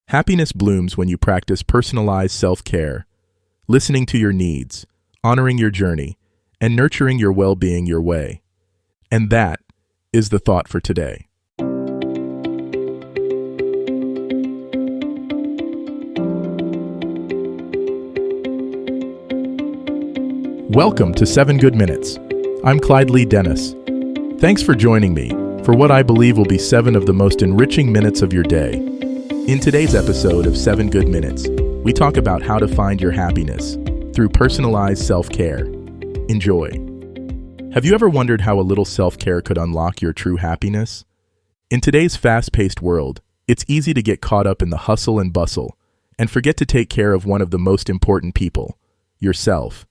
Happiness blooms when you practice personalized self-care, listening to your needs, honoring your journey, and nurturing your well-being your way. And that is the thought for today. Welcome to 7 Good Minutes. I'm Clyde Lee Dennis. Thanks for joining me for what I believe will be 7 of the most enriching minutes of your day. In today's episode of 7 Good Minutes, we talk about how to find your happiness through personalized self-care. Enjoy. Have you ever wondered how a little self-care could unlock your true happiness? In today's fast-paced world, it's easy to get caught up in the hustle and bustle and forget to take care of one of the most important people, yourself.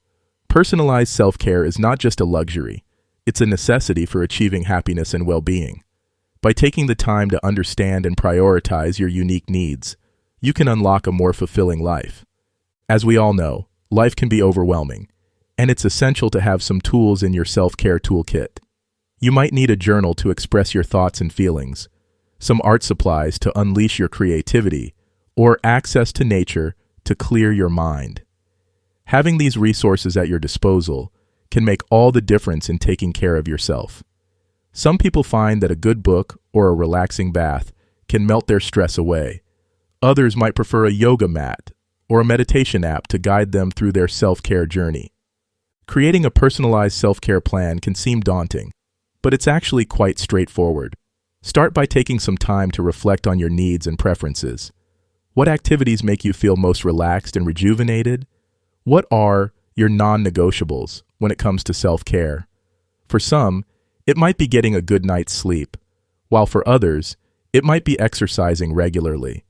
Personalized self-care is not just a luxury, it's a necessity for achieving happiness and well-being. By taking the time to understand and prioritize your unique needs, you can unlock a more fulfilling life. As we all know, life can be overwhelming, and it's essential to have some tools in your self-care toolkit. You might need a journal to express your thoughts and feelings, some art supplies to unleash your creativity, or access to nature to clear your mind. Having these resources at your disposal can make all the difference in taking care of yourself. Some people find that a good book or a relaxing bath can melt their stress away. Others might prefer a yoga mat or a meditation app to guide them through their self-care journey. Creating a personalized self-care plan can seem daunting, but it's actually quite straightforward. Start by taking some time to reflect on your needs and preferences. What activities make you feel most relaxed and rejuvenated? What are your non-negotiables when it comes to self-care? For some, it might be getting a good night's sleep, while for others, it might be exercising regularly.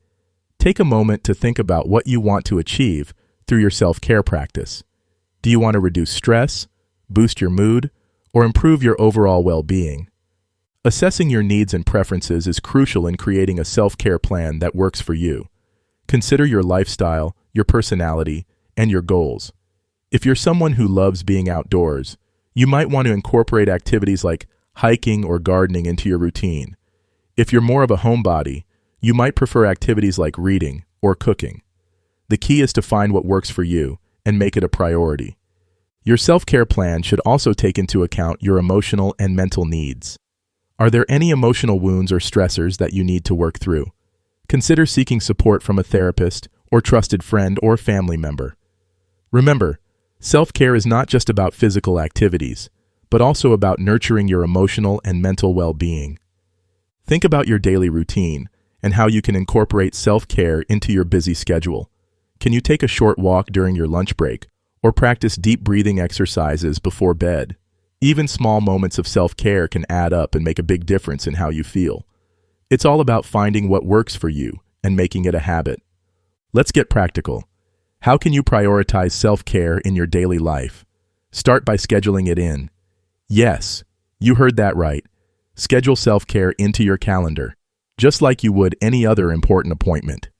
Take a moment to think about what you want to achieve through your self-care practice. Do you want to reduce stress, boost your mood, or improve your overall well-being? Assessing your needs and preferences is crucial in creating a self-care plan that works for you. Consider your lifestyle, your personality, and your goals. If you're someone who loves being outdoors, you might want to incorporate activities like hiking or gardening into your routine. If you're more of a homebody, you might prefer activities like reading or cooking. The key is to find what works for you and make it a priority. Your self-care plan should also take into account your emotional and mental needs. Are there any emotional wounds or stressors that you need to work through? Consider seeking support from a therapist or trusted friend or family member. Remember, self-care is not just about physical activities, but also about nurturing your emotional and mental well-being. Think about your daily routine and how you can incorporate self-care into your busy schedule. Can you take a short walk during your lunch break or practice deep breathing exercises before bed? Even small moments of self-care can add up and make a big difference in how you feel. It's all about finding what works for you and making it a habit. Let's get practical. How can you prioritize self-care in your daily life? Start by scheduling it in. Yes, you heard that right. Schedule self-care into your calendar, just like you would any other important appointment.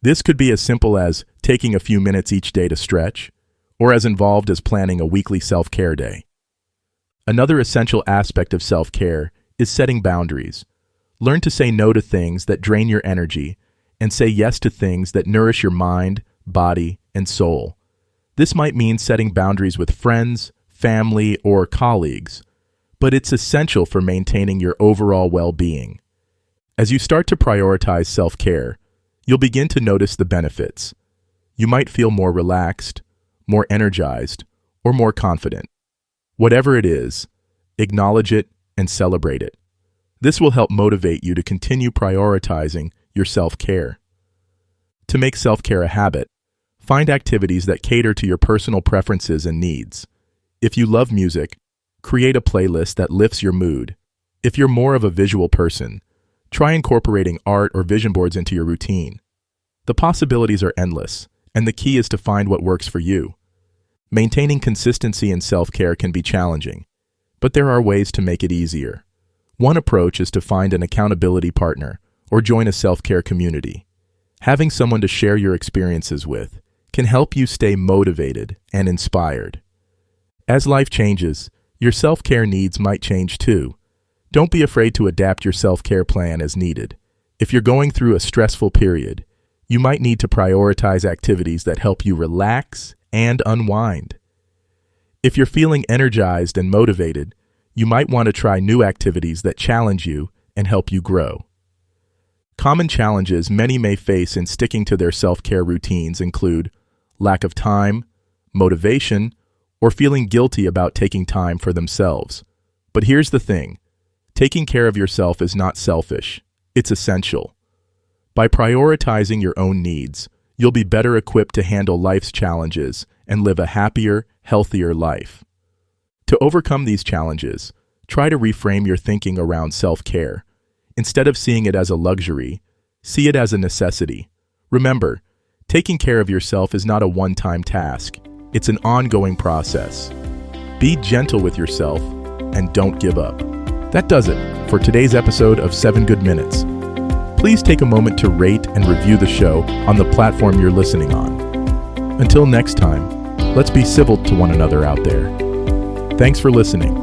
This could be as simple as taking a few minutes each day to stretch, or as involved as planning a weekly self-care day. Another essential aspect of self-care is setting boundaries. Learn to say no to things that drain your energy and say yes to things that nourish your mind, body, and soul. This might mean setting boundaries with friends, family, or colleagues, but it's essential for maintaining your overall well-being. As you start to prioritize self-care, you'll begin to notice the benefits. You might feel more relaxed, more energized, or more confident. Whatever it is, acknowledge it and celebrate it. This will help motivate you to continue prioritizing your self-care. To make self-care a habit, find activities that cater to your personal preferences and needs. If you love music, create a playlist that lifts your mood. If you're more of a visual person, try incorporating art or vision boards into your routine. The possibilities are endless, and the key is to find what works for you. Maintaining consistency in self-care can be challenging, but there are ways to make it easier. One approach is to find an accountability partner or join a self-care community. Having someone to share your experiences with can help you stay motivated and inspired. As life changes, your self-care needs might change too. Don't be afraid to adapt your self-care plan as needed. If you're going through a stressful period, you might need to prioritize activities that help you relax and unwind. If you're feeling energized and motivated, you might want to try new activities that challenge you and help you grow. Common challenges many may face in sticking to their self-care routines include lack of time, motivation, or feeling guilty about taking time for themselves. But here's the thing. Taking care of yourself is not selfish. It's essential. By prioritizing your own needs, you'll be better equipped to handle life's challenges and live a happier, healthier life. To overcome these challenges, try to reframe your thinking around self-care. Instead of seeing it as a luxury, see it as a necessity. Remember, taking care of yourself is not a one-time task. It's an ongoing process. Be gentle with yourself and don't give up. That does it for today's episode of 7 Good Minutes. Please take a moment to rate and review the show on the platform you're listening on. Until next time, let's be civil to one another out there. Thanks for listening.